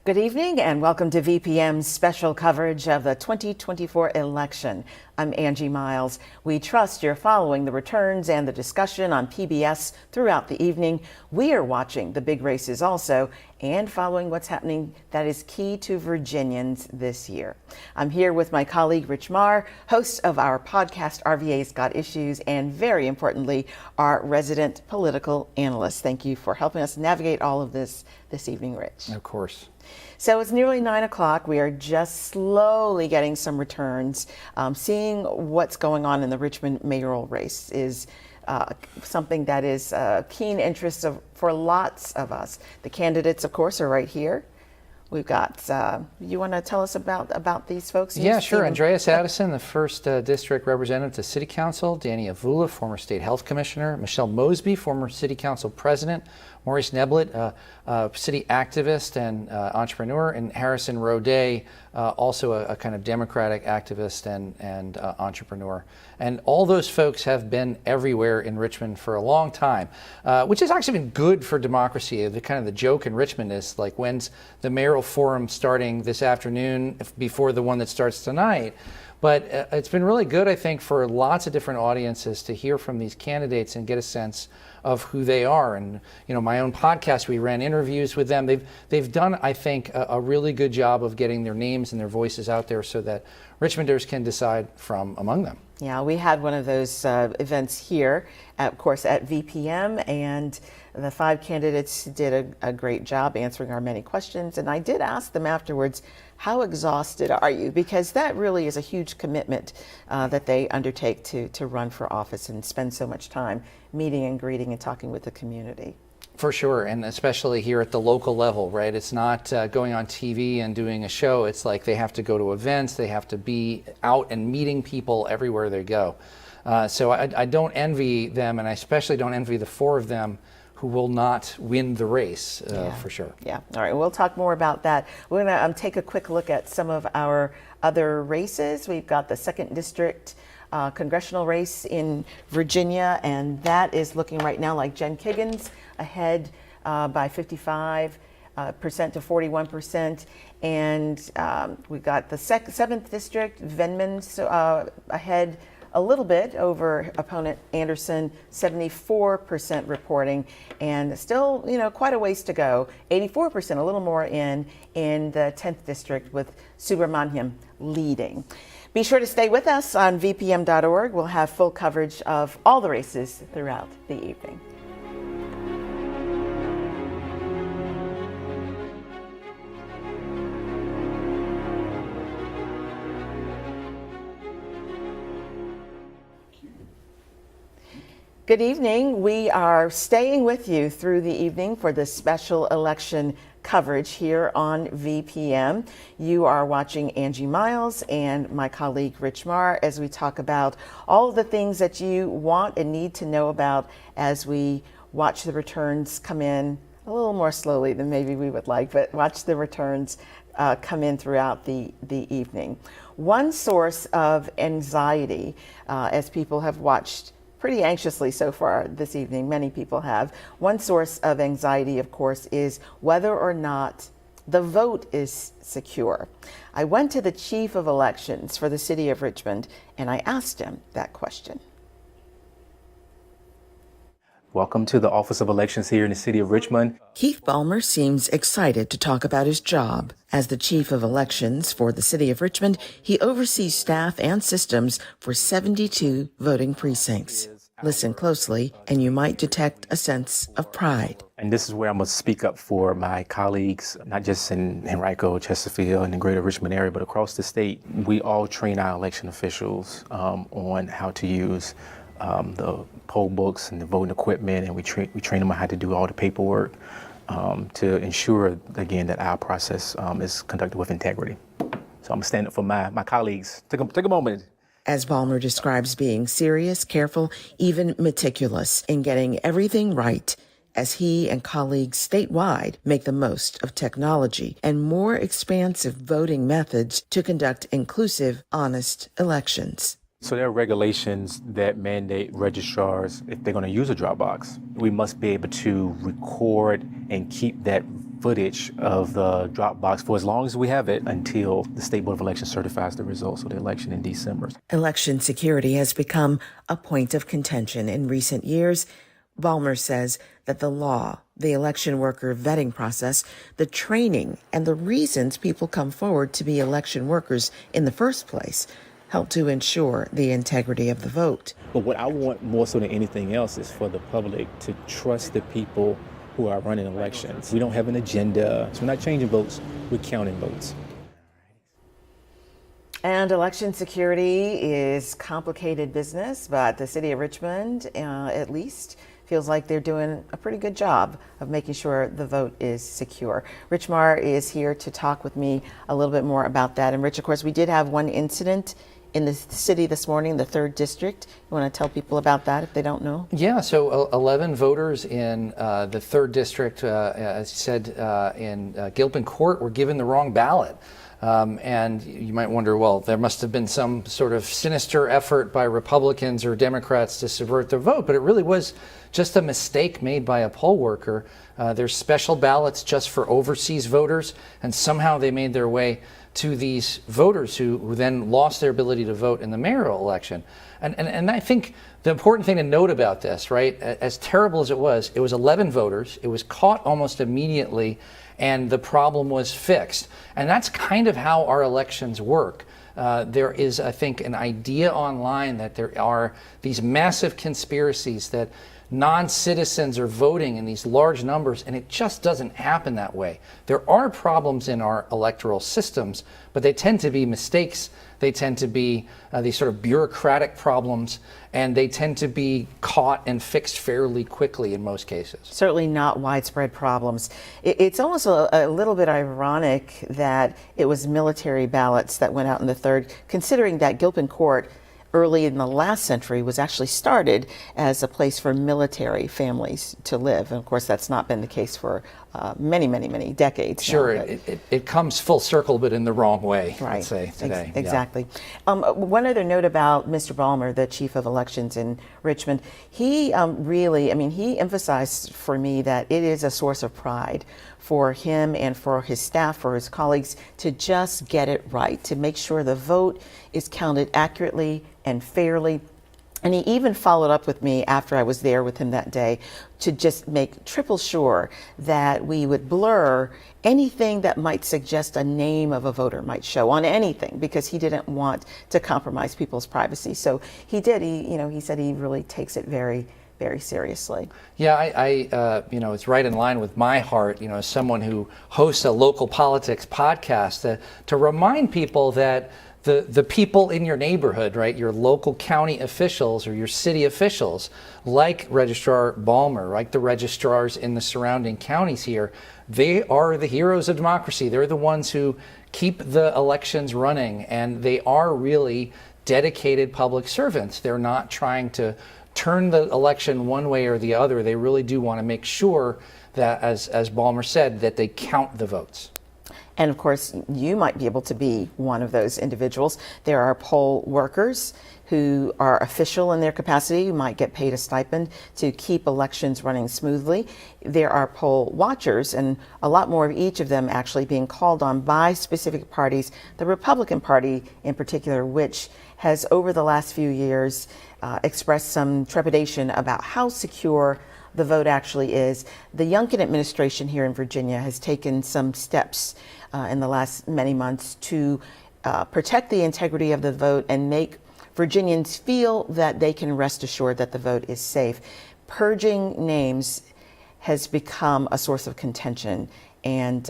Good evening and welcome to VPM's special coverage of the 2024 election. I'm Angie Miles. We trust you're following the returns and the discussion on PBS throughout the evening. We are watching the big races also and following what's happening that is key to Virginians this year. I'm here with my colleague Rich Marr, host of our podcast RVA's Got Issues, and very importantly, our resident political analyst. Thank you for helping us navigate all of this evening, Rich. Of course. So it's nearly 9 o'clock. We are just slowly getting some returns. Seeing what's going on in the Richmond mayoral race is something that is keen interest for lots of us. The candidates, of course, are right here. We've got, you want to tell us about these folks? Yeah, sure. Andreas Addison, the 1st District Representative to City Council. Danny Avula, former State Health Commissioner. Michelle Mosby, former City Council President. Maurice Neblett, city activist and entrepreneur. And Harrison Roday, also a kind of Democratic activist and entrepreneur. And all those folks have been everywhere in Richmond for a long time, which has actually been good for democracy. The kind of the joke in Richmond is like, when's the mayoral forum starting this afternoon before the one that starts tonight? But it's been really good, I think, for lots of different audiences to hear from these candidates and get a sense of who they are. And, you know, my own podcast, we ran interviews with them. They've done, I think, a really good job of getting their names and their voices out there so that Richmonders can decide from among them. Yeah, we had one of those events here, of course, at VPM, and the 5 candidates did a great job answering our many questions. And I did ask them afterwards, how exhausted are you? Because that really is a huge commitment that they undertake to run for office and spend so much time meeting and greeting and talking with the community. For sure, and especially here at the local level, right? It's not going on TV and doing a show. It's like they have to go to events, they have to be out and meeting people everywhere they go. So I don't envy them, and I especially don't envy the 4 of them who will not win the race, for sure. Yeah, all right, we'll talk more about that. We're gonna take a quick look at some of our other races. We've got the 2nd District congressional race in Virginia, and that is looking right now like Jen Kiggins ahead by 55% to 41%. And we've got the 7th District, Venman ahead a little bit over opponent Anderson, 74% reporting, and still, you know, quite a ways to go. 84%, a little more in the 10th District with Subramaniam leading. Be sure to stay with us on vpm.org. We'll have full coverage of all the races throughout the evening. Good evening. We are staying with you through the evening for this special election coverage here on VPM. You are watching Angie Miles and my colleague Rich Marr as we talk about all of the things that you want and need to know about as we watch the returns come in a little more slowly than maybe we would like, but watch the returns come in throughout the evening. One source of anxiety as people have watched pretty anxiously so far this evening, many people have. One source of anxiety, of course, is whether or not the vote is secure. I went to the chief of elections for the city of Richmond and I asked him that question. Welcome to the Office of Elections here in the city of Richmond. Keith Balmer seems excited to talk about his job. As the chief of elections for the city of Richmond, he oversees staff and systems for 72 voting precincts. Listen closely, and you might detect a sense of pride. And this is where I'm going to speak up for my colleagues, not just in Henrico, Chesterfield, and the greater Richmond area, but across the state. We all train our election officials on how to use the poll books and the voting equipment, and we train them on how to do all the paperwork to ensure, again, that our process is conducted with integrity. So I'm standing up for my colleagues. Take a moment. As Balmer describes being serious, careful, even meticulous in getting everything right as he and colleagues statewide make the most of technology and more expansive voting methods to conduct inclusive, honest elections. So there are regulations that mandate registrars, if they're going to use a drop box, we must be able to record and keep that footage of the drop box for as long as we have it until the State Board of Elections certifies the results of the election in December. Election security has become a point of contention in recent years. Balmer says that the law, the election worker vetting process, the training, and the reasons people come forward to be election workers in the first place help to ensure the integrity of the vote. But what I want more so than anything else is for the public to trust the people who are running elections. We don't have an agenda, so we're not changing votes, we're counting votes. And election security is complicated business, but the city of Richmond, at least, feels like they're doing a pretty good job of making sure the vote is secure. Rich Marr is here to talk with me a little bit more about that. And Rich, of course, we did have one incident in the city this morning, the 3rd District. You want to tell people about that if they don't know? Yeah, so 11 voters in the 3rd District, as you said, in Gilpin Court were given the wrong ballot. And you might wonder, well, there must have been some sort of sinister effort by Republicans or Democrats to subvert the vote, but it really was just a mistake made by a poll worker. There's special ballots just for overseas voters, and somehow they made their way to these voters who then lost their ability to vote in the mayoral election. And I think the important thing to note about this, right, as terrible as it was 11 voters, it was caught almost immediately, and the problem was fixed. And that's kind of how our elections work. There is, I think, an idea online that there are these massive conspiracies that non-citizens are voting in these large numbers, and it just doesn't happen that way. There are problems in our electoral systems, but they tend to be mistakes. They tend to be these sort of bureaucratic problems, and they tend to be caught and fixed fairly quickly in most cases. Certainly not widespread problems. It's almost a little bit ironic that it was military ballots that went out in the 3rd, considering that Gilpin Court early in the last century was actually started as a place for military families to live. And of course, that's not been the case for many, many, many decades. Sure, now, it comes full circle, but in the wrong way, right. I'd say, today. Exactly. One other note about Mr. Balmer, the chief of elections in Richmond, he really, he emphasized for me that it is a source of pride for him and for his staff, for his colleagues, to just get it right, to make sure the vote is counted accurately and fairly. And he even followed up with me after I was there with him that day to just make triple sure that we would blur anything that might suggest a name of a voter might show on anything, because he didn't want to compromise people's privacy. So he did. He said he really takes it very, very seriously. Yeah, it's right in line with my heart, as someone who hosts a local politics podcast, to remind people that the people in your neighborhood, right, your local county officials or your city officials, like Registrar Balmer, like the registrars in the surrounding counties here, they are the heroes of democracy. They're the ones who keep the elections running, and they are really dedicated public servants. They're not trying to turn the election one way or the other. They really do want to make sure that, as Balmer said, that they count the votes. And of course, you might be able to be one of those individuals. There are poll workers who are official in their capacity, who might get paid a stipend to keep elections running smoothly. There are poll watchers, and a lot more of each of them actually being called on by specific parties, the Republican Party in particular, which has over the last few years expressed some trepidation about how secure the vote actually is. The Youngkin administration here in Virginia has taken some steps in the last many months to protect the integrity of the vote and make Virginians feel that they can rest assured that the vote is safe. Purging names has become a source of contention, and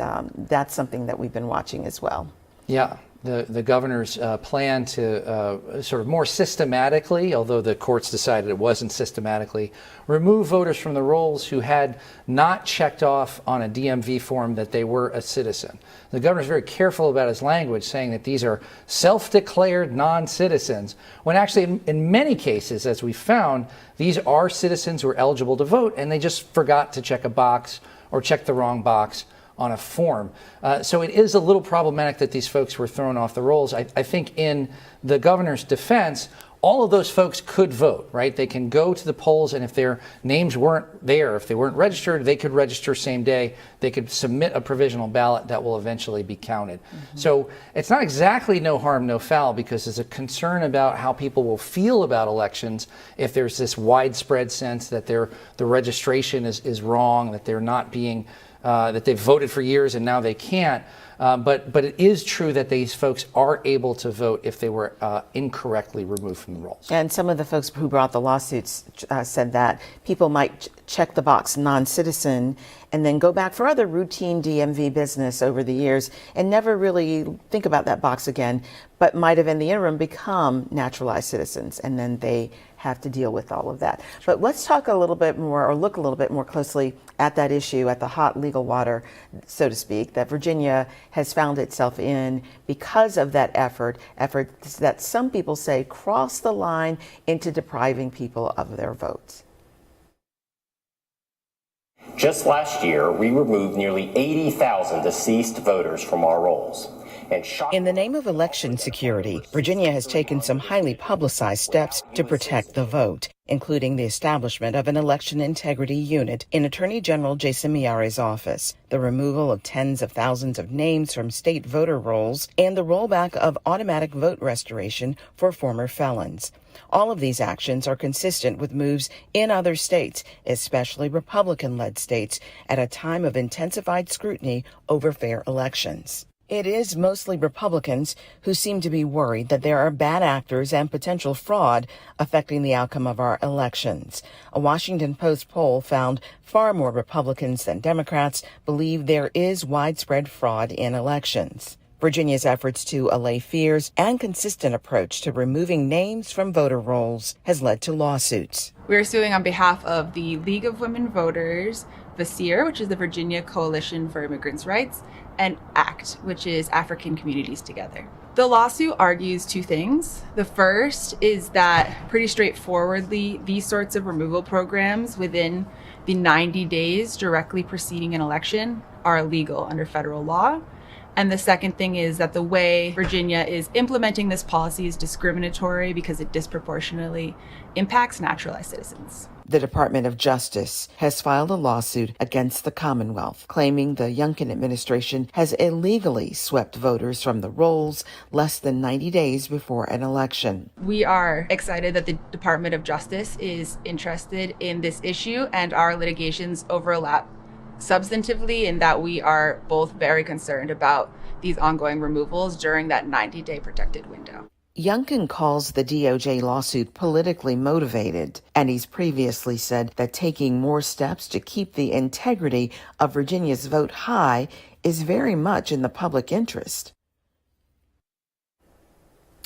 that's something that we've been watching as well. Yeah. The governor's plan to sort of more systematically, although the courts decided it wasn't systematically, remove voters from the rolls who had not checked off on a DMV form that they were a citizen. The governor's very careful about his language, saying that these are self-declared non-citizens, when actually in many cases, as we found, these are citizens who are eligible to vote, and they just forgot to check a box or check the wrong box on a form. So it is a little problematic that these folks were thrown off the rolls. I think in the governor's defense, all of those folks could vote, right? They can go to the polls, and if their names weren't there, if they weren't registered, they could register same day. They could submit a provisional ballot that will eventually be counted. So it's not exactly no harm, no foul, because there's a concern about how people will feel about elections if there's this widespread sense that the registration is wrong, that they're not being, that they've voted for years and now they can't. But it is true that these folks are able to vote if they were incorrectly removed from the rolls. And some of the folks who brought the lawsuits said that people might check the box non-citizen and then go back for other routine DMV business over the years and never really think about that box again, but might have in the interim become naturalized citizens, and then they have to deal with all of that. But let's talk a little bit more, or look a little bit more closely at that issue, at the hot legal water, so to speak, that Virginia has found itself in because of that effort that some people say crossed the line into depriving people of their votes. Just last year, we removed nearly 80,000 deceased voters from our rolls. In the name of election security, Virginia has taken some highly publicized steps to protect the vote, including the establishment of an election integrity unit in Attorney General Jason Miyare's office, the removal of tens of thousands of names from state voter rolls, and the rollback of automatic vote restoration for former felons. All of these actions are consistent with moves in other states, especially Republican-led states, at a time of intensified scrutiny over fair elections. It is mostly Republicans who seem to be worried that there are bad actors and potential fraud affecting the outcome of our elections. A Washington Post poll found far more Republicans than Democrats believe there is widespread fraud in elections. Virginia's efforts to allay fears and consistent approach to removing names from voter rolls has led to lawsuits. We're suing on behalf of the League of Women Voters, VACIR, which is the Virginia Coalition for Immigrants' Rights, and ACT, which is African Communities Together. The lawsuit argues two things. The first is that, pretty straightforwardly, these sorts of removal programs within the 90 days directly preceding an election are illegal under federal law. And the second thing is that the way Virginia is implementing this policy is discriminatory because it disproportionately impacts naturalized citizens. The Department of Justice has filed a lawsuit against the Commonwealth, claiming the Youngkin administration has illegally swept voters from the rolls less than 90 days before an election. We are excited that the Department of Justice is interested in this issue, and our litigations overlap substantively in that we are both very concerned about these ongoing removals during that 90-day protected window. Youngkin calls the DOJ lawsuit politically motivated, and he's previously said that taking more steps to keep the integrity of Virginia's vote high is very much in the public interest.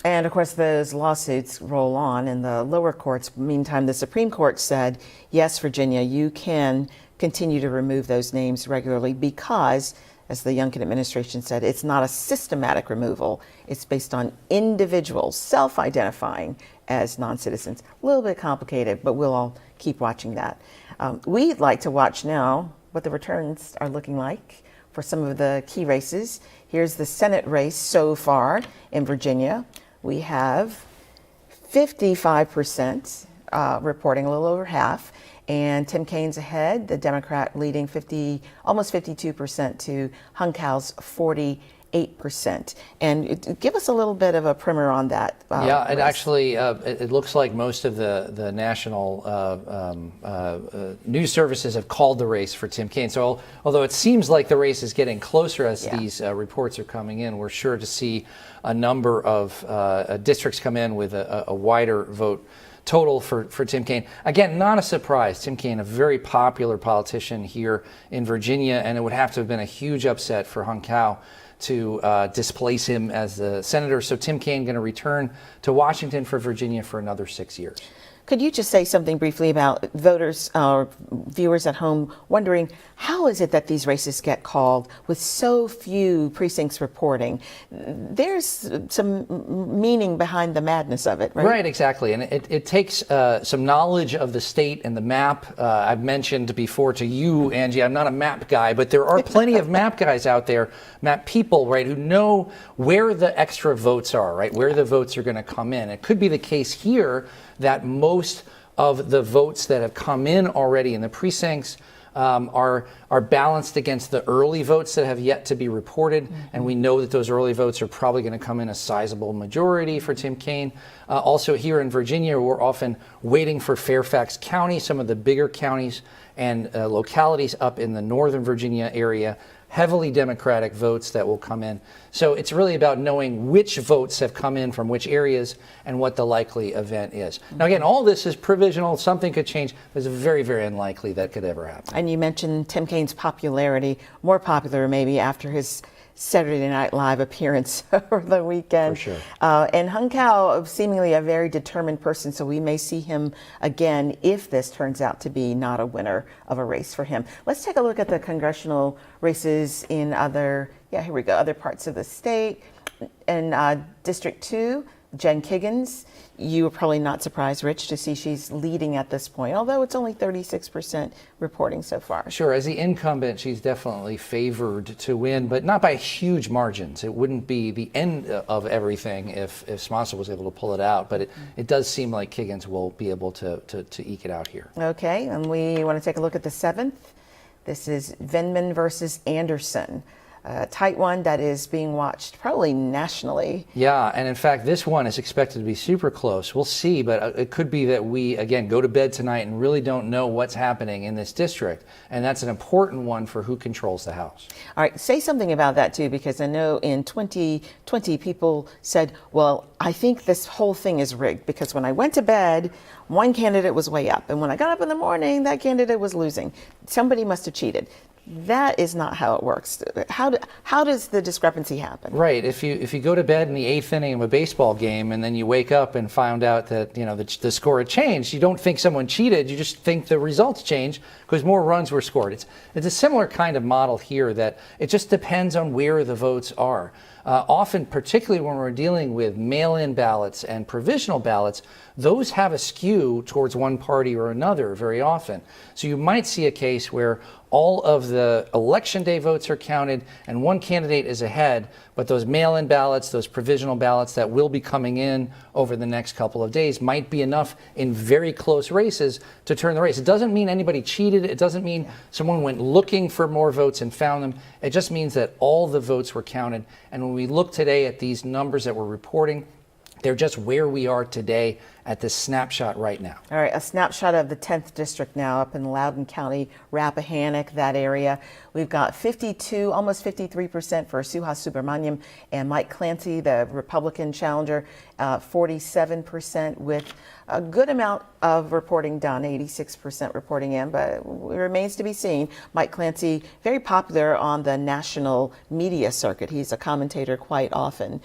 And of course, those lawsuits roll on in the lower courts. Meantime, the Supreme Court said, yes, Virginia, you can continue to remove those names regularly because, as the Youngkin administration said, it's not a systematic removal. It's based on individuals self-identifying as non-citizens. A little bit complicated, but we'll all keep watching that. We'd like to watch now what the returns are looking like for some of the key races. Here's the Senate race so far in Virginia. We have 55% reporting, a little over half. And Tim Kaine's ahead, the Democrat leading almost 52% to Hung Kau's 48%. And give us a little bit of a primer on that. Yeah, it actually, it looks like most of the national news services have called the race for Tim Kaine. So although it seems like the race is getting closer as these reports are coming in, we're sure to see a number of districts come in with a wider vote total for Tim Kaine. Again, not a surprise. Tim Kaine, a very popular politician here in Virginia, and it would have to have been a huge upset for Hung Kau to displace him as the senator. So Tim Kaine going to return to Washington for Virginia for another 6 years. Could you just say something briefly about voters or viewers at home wondering how is it that these races get called with so few precincts reporting? There's some meaning behind the madness of it, right? Right, exactly. And it takes some knowledge of the state and the map. I've mentioned before to you, Angie, I'm not a map guy, but there are plenty of map guys out there, map people, right, who know where the extra votes are, right, where the votes are going to come in. It could be the case here that most of the votes that have come in already in the precincts are balanced against the early votes that have yet to be reported, and we know that those early votes are probably going to come in a sizable majority for Tim Kaine. Also here in Virginia, we're often waiting for Fairfax County, some of the bigger counties and localities up in the Northern Virginia area, heavily Democratic votes that will come in. So it's really about knowing which votes have come in from which areas and what the likely event is. Now, again, all this is provisional. Something could change, but it's very, very unlikely that could ever happen. And you mentioned Tim Kaine's popularity, more popular maybe after his Saturday Night Live appearance over the weekend. For sure. And Hung Kao, seemingly a very determined person, so we may see him again if this turns out to be not a winner of a race for him. Let's take a look at the congressional races in other parts of the state. In District 2, Jen Kiggins, you were probably not surprised, Rich, to see she's leading at this point, although it's only 36% reporting so far. Sure, as the incumbent, she's definitely favored to win, but not by huge margins. It wouldn't be the end of everything if Smonson was able to pull it out, but it does seem like Kiggins will be able to eke it out here. Okay, and we want to take a look at the 7th. This is Vindman versus Anderson. A tight one that is being watched probably nationally. Yeah, and in fact, this one is expected to be super close. We'll see, but it could be that we, again, go to bed tonight and really don't know what's happening in this district. And that's an important one for who controls the House. All right, say something about that too, because I know in 2020 people said, well, I think this whole thing is rigged because when I went to bed, one candidate was way up. And when I got up in the morning, that candidate was losing. Somebody must have cheated. That is not how it works. How does the discrepancy happen? Right. If you go to bed in the 8th inning of a baseball game and then you wake up and found out that the score had changed, you don't think someone cheated. You just think the results changed because more runs were scored. It's a similar kind of model here that it just depends on where the votes are. Often, particularly when we're dealing with mail-in ballots and provisional ballots, those have a skew towards one party or another very often. So you might see a case where all of the election day votes are counted and one candidate is ahead, but those mail-in ballots, those provisional ballots that will be coming in over the next couple of days might be enough in very close races to turn the race. It doesn't mean anybody cheated. It doesn't mean someone went looking for more votes and found them. It just means that all the votes were counted. And when we look today at these numbers that we're reporting, they're just where we are today at this snapshot right now. All right, a snapshot of the 10th district now up in Loudoun County, Rappahannock, that area. We've got 52, almost 53% for Suhas Subramaniam and Mike Clancy, the Republican challenger, 47% with a good amount of reporting done, 86% reporting in, but it remains to be seen. Mike Clancy, very popular on the national media circuit. He's a commentator quite often.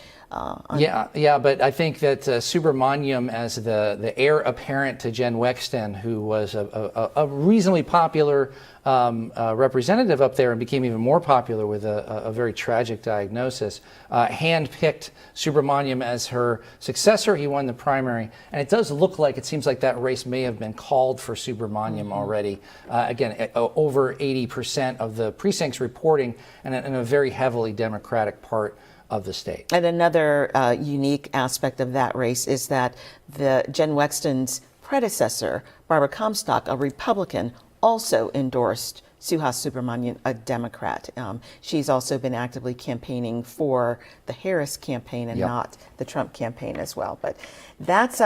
Yeah, but I think that Subramaniam, as the heir apparent to Jen Wexton, who was a reasonably popular representative up there and became even more popular with a very tragic diagnosis, handpicked Subramaniam as her successor. He won the primary, and it does look like, it seems like that race may have been called for Subramaniam already. Again, over 80% of the precincts reporting in a very heavily Democratic part of the state. And another unique aspect of that race is that Jen Wexton's predecessor, Barbara Comstock, a Republican, also endorsed Suhas Subramaniam, a Democrat. She's also been actively campaigning for the Harris campaign and not the Trump campaign as well. But that's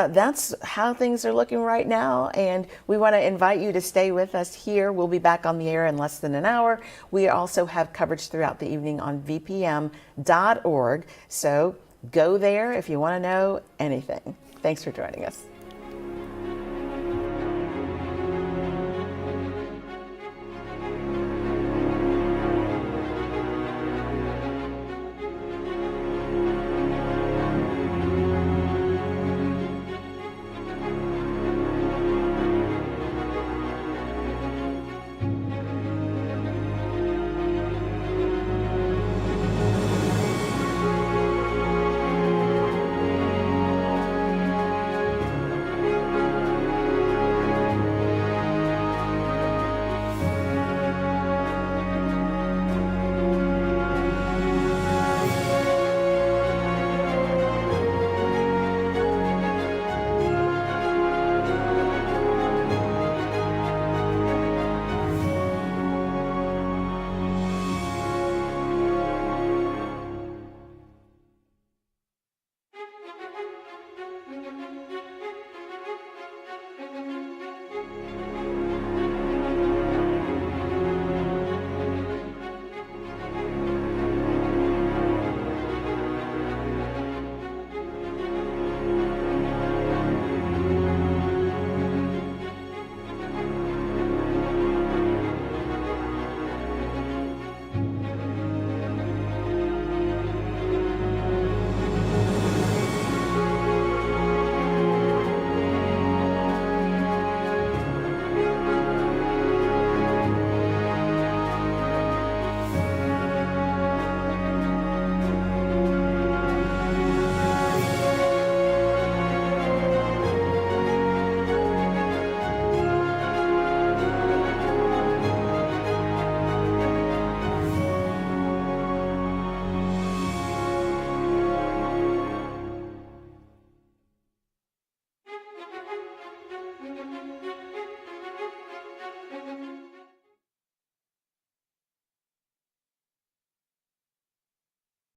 how things are looking right now. And we want to invite you to stay with us here. We'll be back on the air in less than an hour. We also have coverage throughout the evening on vpm.org. So go there if you want to know anything. Thanks for joining us.